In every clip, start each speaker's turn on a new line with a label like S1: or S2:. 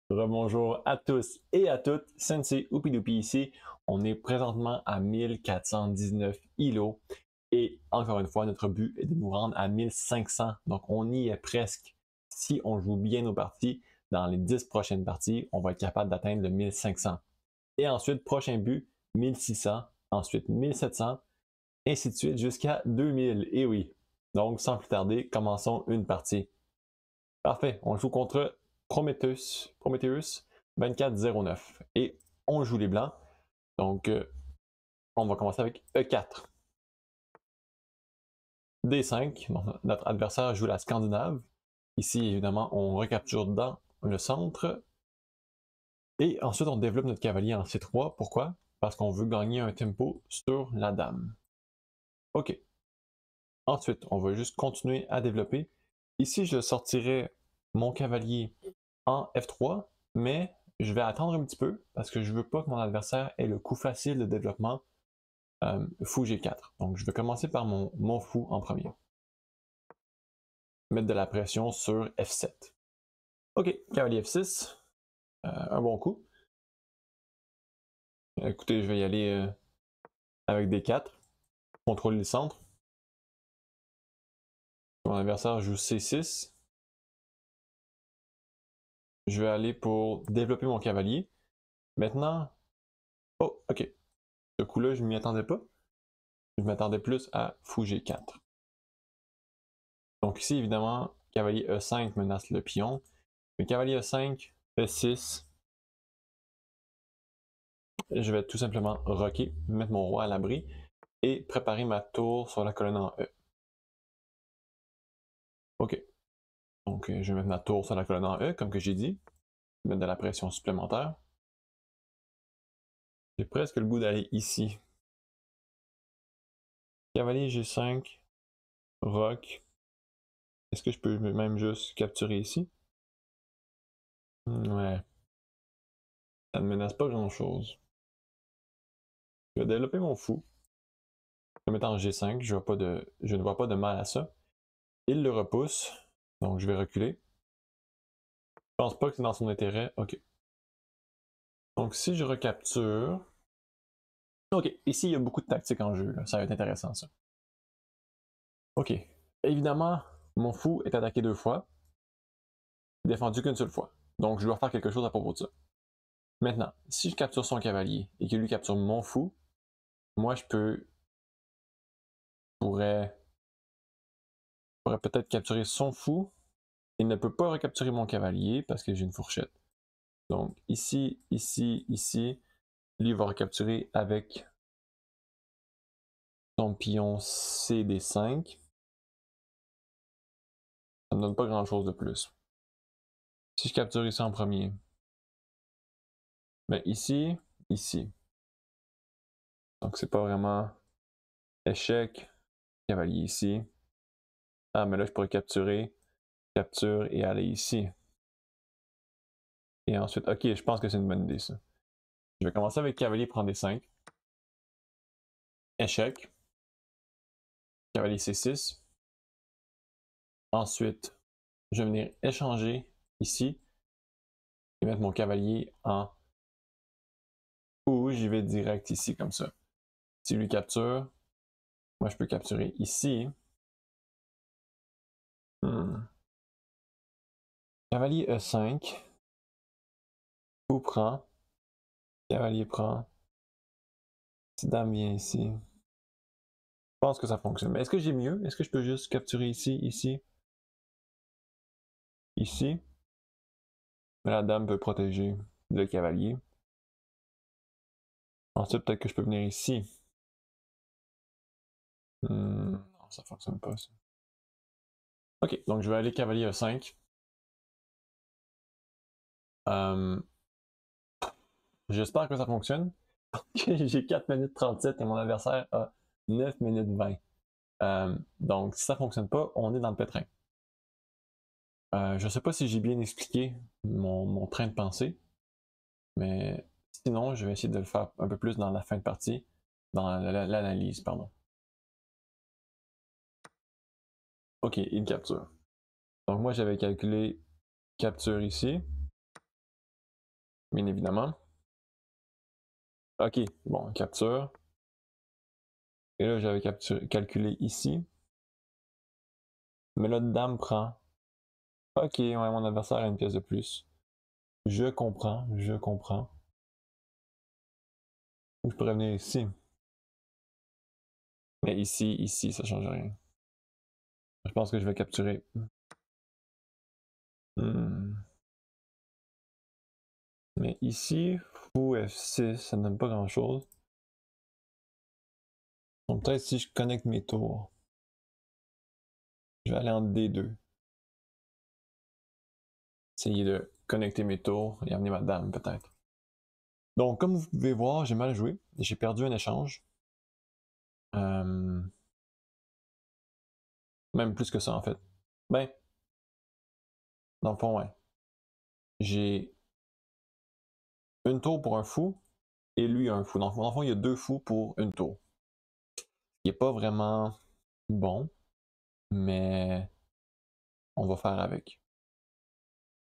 S1: Rebonjour à tous et à toutes, Sensei Oupiloupi ici. On est présentement à 1419 îlots et encore une fois, notre but est de nous rendre à 1500. Donc on y est presque. Si on joue bien nos parties, dans les 10 prochaines parties, on va être capable d'atteindre le 1500. Et ensuite, prochain but, 1600, ensuite 1700, ainsi de suite jusqu'à 2000. Et oui. Donc sans plus tarder, commençons une partie. Parfait, on joue contre Prometheus 2409 et on joue les blancs. Donc on va commencer avec E4. D5, donc, notre adversaire joue la Scandinave. Ici, évidemment, on recapture dans le centre. Et ensuite, on développe notre cavalier en C3. Pourquoi? Parce qu'on veut gagner un tempo sur la dame. OK. Ensuite, on va juste continuer à développer. Ici, je sortirai mon cavalier en F3, mais je vais attendre un petit peu parce que je veux pas que mon adversaire ait le coup facile de développement fou G4. Donc je vais commencer par mon fou en premier. Mettre de la pression sur F7. Ok, cavalier F6, un bon coup. Écoutez, je vais y aller avec D4, contrôler le centre. Mon adversaire joue C6. Je vais aller pour développer mon cavalier. Maintenant, oh, ok. Ce coup-là, je ne m'y attendais pas. Je m'attendais plus à fou G4. Donc ici, évidemment, cavalier E5 menace le pion. Mais cavalier E5, E6, je vais tout simplement rocker, mettre mon roi à l'abri et préparer ma tour sur la colonne en E. Ok. Donc je vais mettre ma tour sur la colonne en E, comme que j'ai dit. Mettre de la pression supplémentaire. J'ai presque le goût d'aller ici. Cavalier G5, rock. Est-ce que je peux même juste capturer ici? Ouais. Ça ne menace pas grand-chose. Je vais développer mon fou. Je vais mettre en G5, je ne vois pas de mal à ça. Il le repousse, donc je vais reculer. Je pense pas que c'est dans son intérêt. Ok. Donc si je recapture. Ok, ici il y a beaucoup de tactiques en jeu, là. Ça va être intéressant ça. Ok. Évidemment, mon fou est attaqué 2 fois, défendu qu'une seule fois. Donc je dois faire quelque chose à propos de ça. Maintenant, si je capture son cavalier et qu'il lui capture mon fou, moi pourrais peut-être capturer son fou. Il ne peut pas recapturer mon cavalier parce que j'ai une fourchette. Donc ici, ici, ici, lui va recapturer avec son pion CD5. Ça ne donne pas grand-chose de plus. Si je capture ici en premier, ben ici, ici. Donc c'est pas vraiment échec, cavalier ici. Ah, mais là je pourrais capturer, capture et aller ici. Et ensuite, ok, je pense que c'est une bonne idée ça. Je vais commencer avec cavalier prendre D5. Échec. Cavalier C6. Ensuite, je vais venir échanger ici et mettre mon cavalier en ou j'y vais direct ici comme ça. Si lui capture, moi je peux capturer ici. Cavalier E5. Fou prend. Cavalier prend. Si dame vient ici. Je pense que ça fonctionne. Mais est-ce que j'ai mieux? Est-ce que je peux juste capturer ici, ici, ici? Mais la dame peut protéger le cavalier. Ensuite, peut-être que je peux venir ici. Non, ça fonctionne pas ça. Ok, donc je vais aller cavalier E5. J'espère que ça fonctionne. J'ai 4 minutes 37 et mon adversaire a 9 minutes 20. Donc si ça fonctionne pas, on est dans le pétrin. Je sais pas si j'ai bien expliqué mon train de pensée, mais sinon, je vais essayer de le faire un peu plus dans la fin de partie, dans l'analyse, pardon. Ok, il capture. Donc moi, j'avais calculé capture ici. bien évidemment. Ok, bon, capture. Et là, j'avais calculé ici. Mais là, dame prend. Ok, ouais, mon adversaire a une pièce de plus. Je comprends, je comprends. Ou je pourrais venir ici. Mais ici, ça change rien. Je pense que je vais capturer. Mais ici, fou F6, ça ne donne pas grand chose. Donc peut-être si je connecte mes tours. Je vais aller en D2. Essayer de connecter mes tours et amener ma dame peut-être. Donc comme vous pouvez voir, j'ai mal joué. J'ai perdu un échange. Même plus que ça en fait. Ben, dans le fond, ouais. J'ai une tour pour un fou et lui un fou. Donc dans le fond, il y a deux fous pour une tour. Ce qui n'est pas vraiment bon, mais on va faire avec.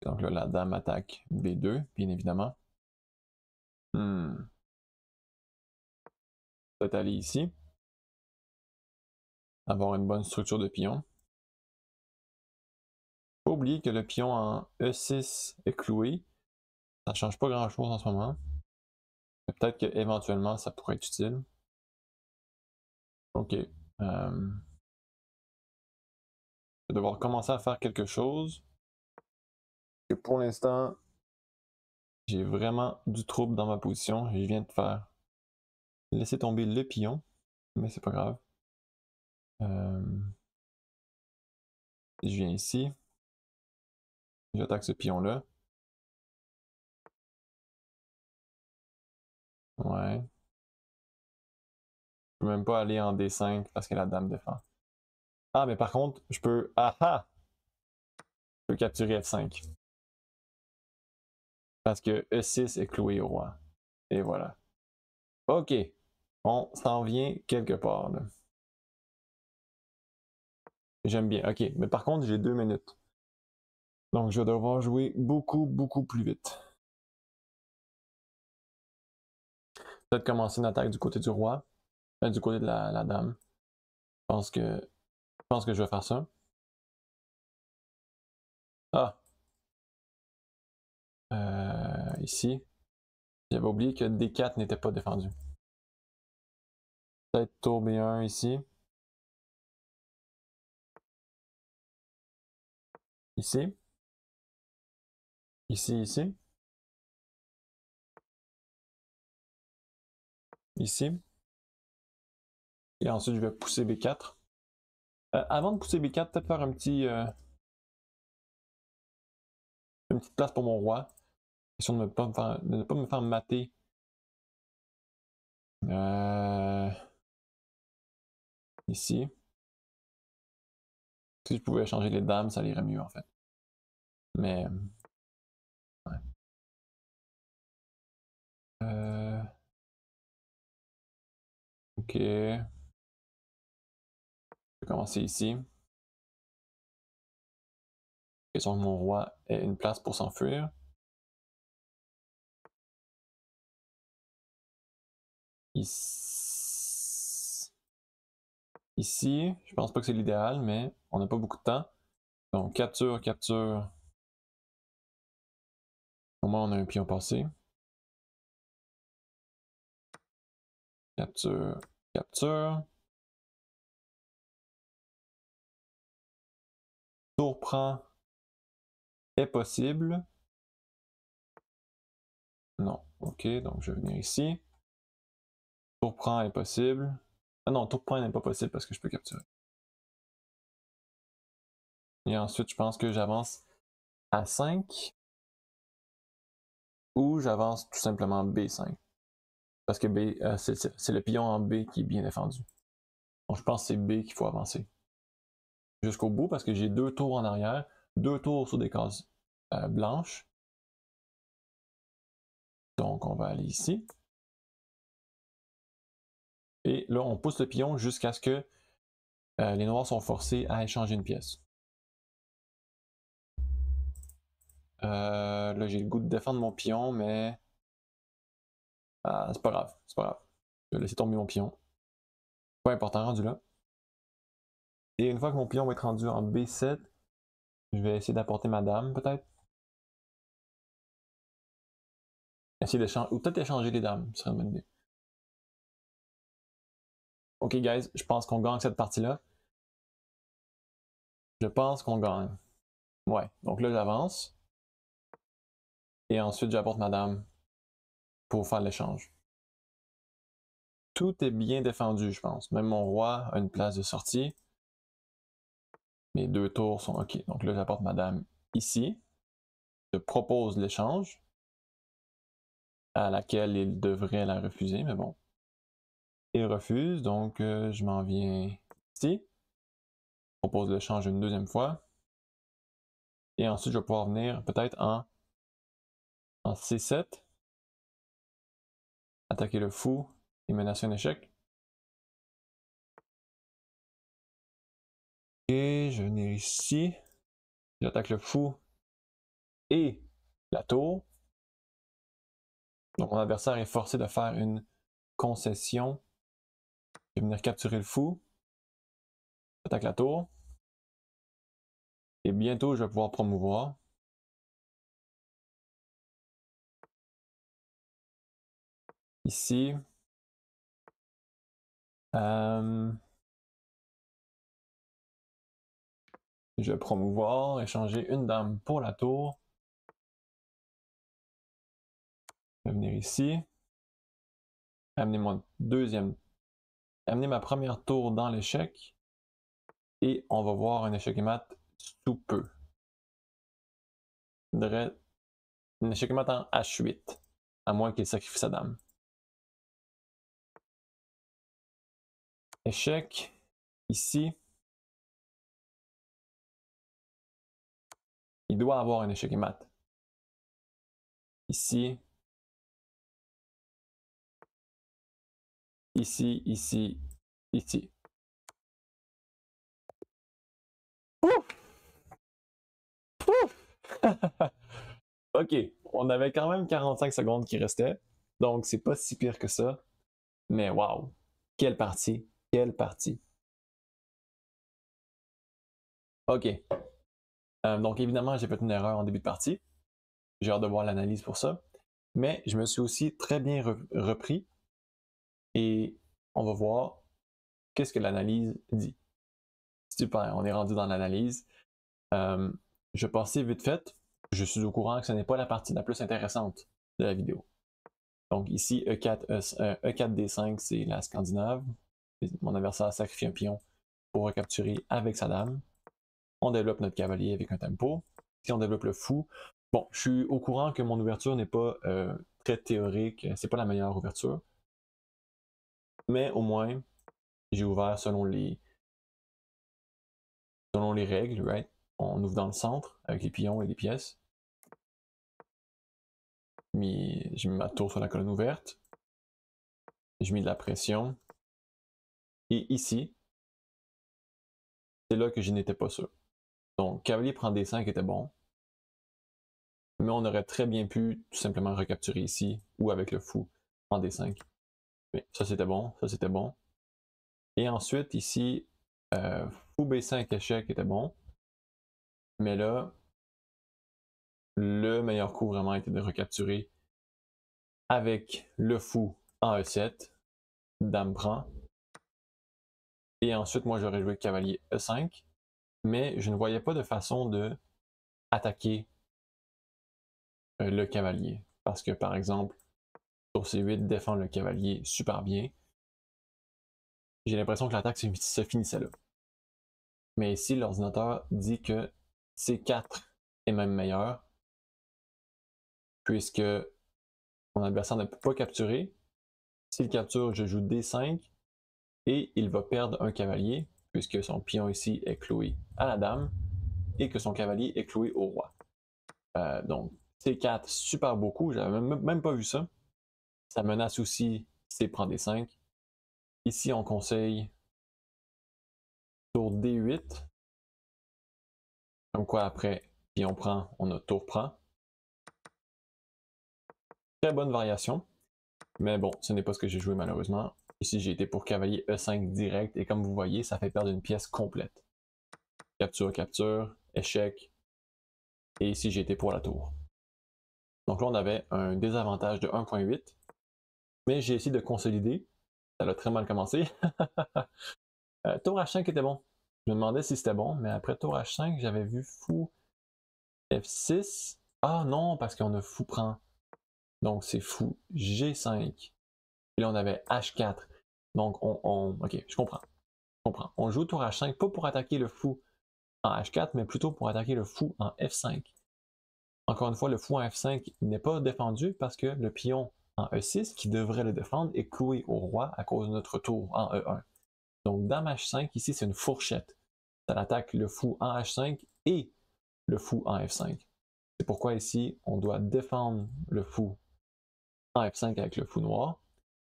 S1: Donc là, la dame attaque B2, bien évidemment. Peut-être aller ici. Avoir une bonne structure de pion. Faut pas oublier que le pion en E6 est cloué. Ça ne change pas grand chose en ce moment. Mais peut-être qu'éventuellement ça pourrait être utile. Ok. Je vais devoir commencer à faire quelque chose. Que pour l'instant, j'ai vraiment du trouble dans ma position. Je viens de faire laisser tomber le pion, mais c'est pas grave. Je viens ici. J'attaque ce pion-là. Ouais. Je peux même pas aller en D5 parce que la dame défend. Ah, mais par contre, je peux. Ah ah! Je peux capturer F5. Parce que E6 est cloué au roi. Et voilà. Ok. On s'en vient quelque part. Là. J'aime bien. Ok. Mais par contre, j'ai 2 minutes. Donc, je vais devoir jouer beaucoup plus vite. Peut-être commencer une attaque du côté du roi. Du côté de la dame. Je pense que je vais faire ça. Ah. Ici. J'avais oublié que D4 n'était pas défendu. Peut-être tour B1 ici. Ici. Ici. Ici. Et ensuite, je vais pousser B4. Avant de pousser B4, peut-être faire une petite place pour mon roi. Question de ne pas me faire mater. Ici. Si je pouvais changer les dames, ça irait mieux en fait. Mais. Ouais. Ok. Je vais commencer ici. Question que mon roi ait une place pour s'enfuir. Ici, je pense pas que c'est l'idéal, mais on n'a pas beaucoup de temps. Donc, capture. Au moins, on a un pion passé. Capture. Tour prend est possible. Non. Ok, donc je vais venir ici. Tour prend est possible. Ah non, tour prend n'est pas possible parce que je peux capturer. Et ensuite, je pense que j'avance à 5 ou j'avance tout simplement B5. Parce que B, c'est le pion en B qui est bien défendu. Donc je pense que c'est B qu'il faut avancer. Jusqu'au bout parce que j'ai 2 tours en arrière, 2 tours sur des cases blanches. Donc on va aller ici. Et là, on pousse le pion jusqu'à ce que les noirs sont forcés à échanger une pièce. Là, j'ai le goût de défendre mon pion, mais c'est pas grave, c'est pas grave. Je vais laisser tomber mon pion. Pas important rendu là. Et une fois que mon pion va être rendu en B7, je vais essayer d'apporter ma dame, peut-être. Essayer d'échanger, ou peut-être échanger les dames, ce serait une bonne idée. Ok, guys, je pense qu'on gagne cette partie-là. Je pense qu'on gagne. Ouais, donc là, j'avance. Et ensuite, j'apporte ma dame pour faire l'échange. Tout est bien défendu, je pense. Même mon roi a une place de sortie. Mes 2 tours sont ok. Donc là, j'apporte ma dame ici. Je propose l'échange, à laquelle il devrait la refuser, mais bon. Il refuse, donc je m'en viens ici. Je propose l'échange une deuxième fois. Et ensuite, je vais pouvoir venir peut-être en C7. Attaquer le fou et menacer un échec. Et je vais venir ici. J'attaque le fou et la tour. Donc mon adversaire est forcé de faire une concession. Je vais venir capturer le fou. J'attaque la tour. Et bientôt, je vais pouvoir promouvoir. Ici. Je vais promouvoir, échanger une dame pour la tour. Je vais venir ici. Amener amener ma première tour dans l'échec. Et on va voir un échec et mat sous peu. Un échec et mat en H8. À moins qu'il sacrifie sa dame. Échec. Ici. Il doit avoir un échec et mat. Ici. Ici, ici, ici. Ok, on avait quand même 45 secondes qui restaient, donc c'est pas si pire que ça. Mais waouh, quelle partie, quelle partie. Ok, donc évidemment j'ai fait une erreur en début de partie. J'ai hâte de voir l'analyse pour ça. Mais je me suis aussi très bien repris et on va voir qu'est-ce que l'analyse dit. Super, on est rendu dans l'analyse. Je vais passer vite fait. Je suis au courant que ce n'est pas la partie la plus intéressante de la vidéo. Donc ici, E4, E4 D5, c'est la Scandinave. Mon adversaire sacrifie un pion pour recapturer avec sa dame. On développe notre cavalier avec un tempo. Si on développe le fou, bon, je suis au courant que mon ouverture n'est pas très théorique, c'est pas la meilleure ouverture. Mais au moins, j'ai ouvert selon les règles, right? On ouvre dans le centre avec les pions et les pièces. J'ai mis ma tour sur la colonne ouverte. J'ai mis de la pression. Et ici, c'est là que je n'étais pas sûr. Donc, cavalier prend D5 était bon. Mais on aurait très bien pu tout simplement recapturer ici ou avec le fou en D5. Mais ça c'était bon, ça c'était bon. Et ensuite ici, fou B5 échec était bon. Mais là, le meilleur coup vraiment était de recapturer avec le fou en E7. Dame prend. Et ensuite, moi j'aurais joué cavalier E5. Mais je ne voyais pas de façon de attaquer le cavalier. Parce que par exemple, tour C8 défend le cavalier super bien. J'ai l'impression que l'attaque se finissait là. Mais ici, l'ordinateur dit que C4 est même meilleur, puisque mon adversaire ne peut pas capturer. S'il capture, je joue D5 et il va perdre un cavalier, puisque son pion ici est cloué à la dame et que son cavalier est cloué au roi. Donc, C4, super beau coup, j'avais même pas vu ça. Ça menace aussi C prend D5. Ici, on conseille tour D8. Comme quoi, après, pion prend, on a tour prend. Très bonne variation. Mais bon, ce n'est pas ce que j'ai joué malheureusement. Ici, j'ai été pour cavalier E5 direct et comme vous voyez, ça fait perdre une pièce complète. Capture, capture, échec. Et ici, j'ai été pour la tour. Donc là, on avait un désavantage de 1.8. Mais j'ai essayé de consolider. Ça a très mal commencé. Tour H5 était bon. Je me demandais si c'était bon, mais après tour H5, j'avais vu fou F6. Ah non, parce qu'on a fou prend. Donc c'est fou G5. Et là, on avait H4. Donc, ok, je comprends. On joue tour H5, pas pour attaquer le fou en H4, mais plutôt pour attaquer le fou en F5. Encore une fois, le fou en F5 n'est pas défendu parce que le pion en E6, qui devrait le défendre, est cloué au roi à cause de notre tour en E1. Donc, dame H5, ici, c'est une fourchette. Ça attaque le fou en H5 et le fou en F5. C'est pourquoi ici, on doit défendre le fou en F5 avec le fou noir,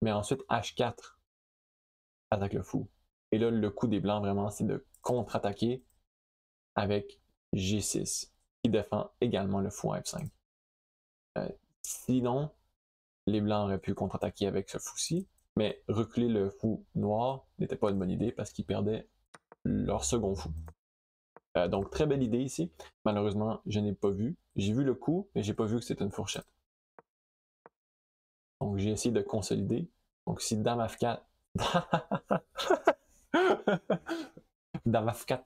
S1: mais ensuite H4 attaque le fou. Et là, le coup des blancs, vraiment, c'est de contre-attaquer avec G6, qui défend également le fou en F5. Sinon, les blancs auraient pu contre-attaquer avec ce fou-ci, mais reculer le fou noir n'était pas une bonne idée parce qu'ils perdaient leur second fou. Donc, très belle idée ici. Malheureusement, je n'ai pas vu. J'ai vu le coup, mais j'ai pas vu que c'était une fourchette. Donc, j'ai essayé de consolider. Donc, si dame F4... dame F4.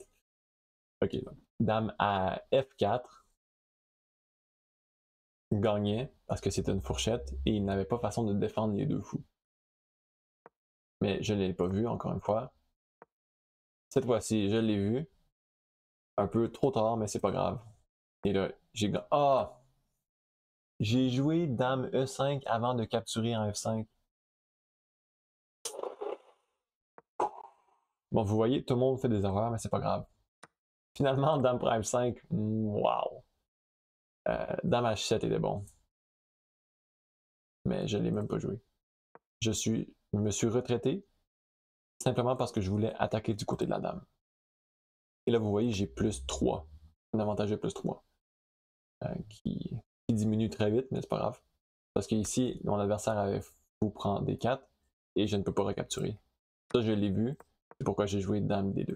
S1: Ok, donc, dame à F4 gagnait parce que c'était une fourchette et il n'avait pas façon de défendre les deux fous. Mais je ne l'ai pas vu, encore une fois. Cette fois-ci, je l'ai vu. Un peu trop tard, mais c'est pas grave. Et là, j'ai... Ah! J'ai joué dame E5 avant de capturer en F5. Bon, vous voyez, tout le monde fait des erreurs, mais c'est pas grave. Finalement, dame prime 5, wow! Dame H7 était bon. Mais je ne l'ai même pas joué. Je me suis retraité simplement parce que je voulais attaquer du côté de la dame. Et là, vous voyez, j'ai plus 3. Un avantage de plus 3. Qui diminue très vite, mais c'est pas grave. Parce qu'ici, mon adversaire avait fou prendre des 4 et je ne peux pas recapturer. Ça, je l'ai vu. C'est pourquoi j'ai joué dame D2.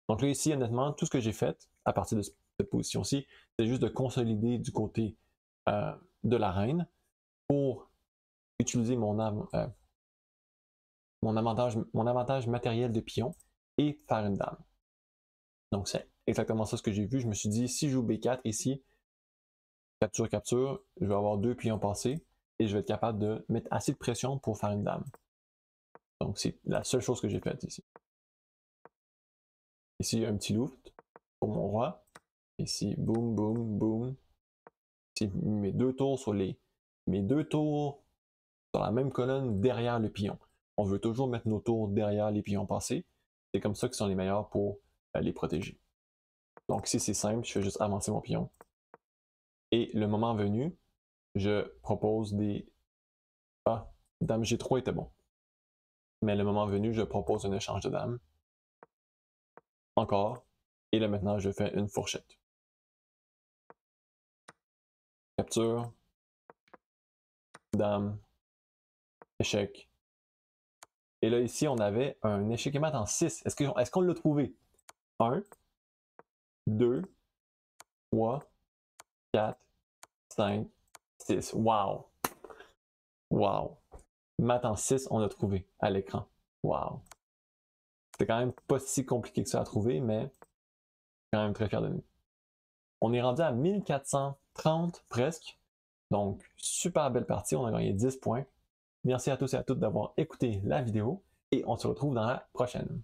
S1: Donc là, ici, honnêtement, tout ce que j'ai fait à partir de cette position-ci, c'est juste de consolider du côté de la reine pour utiliser mon avantage matériel de pion et faire une dame. Donc c'est exactement ça ce que j'ai vu. Je me suis dit, si je joue B4 ici, capture, capture, je vais avoir 2 pions passés et je vais être capable de mettre assez de pression pour faire une dame. Donc c'est la seule chose que j'ai faite ici. Ici, un petit loft pour mon roi. Ici, boum, boum, boum. Ici, mes deux tours sur la même colonne derrière le pion. On veut toujours mettre nos tours derrière les pions passés. C'est comme ça qu'ils sont les meilleurs pour les protéger. Donc ici, c'est simple, je fais juste avancer mon pion. Et le moment venu, je propose des... Ah, dame G3 était bon. Mais le moment venu, je propose un échange de dames. Encore. Et là maintenant, je fais une fourchette. Capture. Dame. Échec. Et là, ici, on avait un échec et mat en 6. Est-ce qu'on l'a trouvé? 1, 2, 3, 4, 5, 6. Wow! Wow! Mat en 6, on l'a trouvé à l'écran. Wow! C'était quand même pas si compliqué que ça à trouver, mais quand même très fier de nous. On est rendu à 1430 presque. Donc, super belle partie. On a gagné 10 points. Merci à tous et à toutes d'avoir écouté la vidéo et on se retrouve dans la prochaine.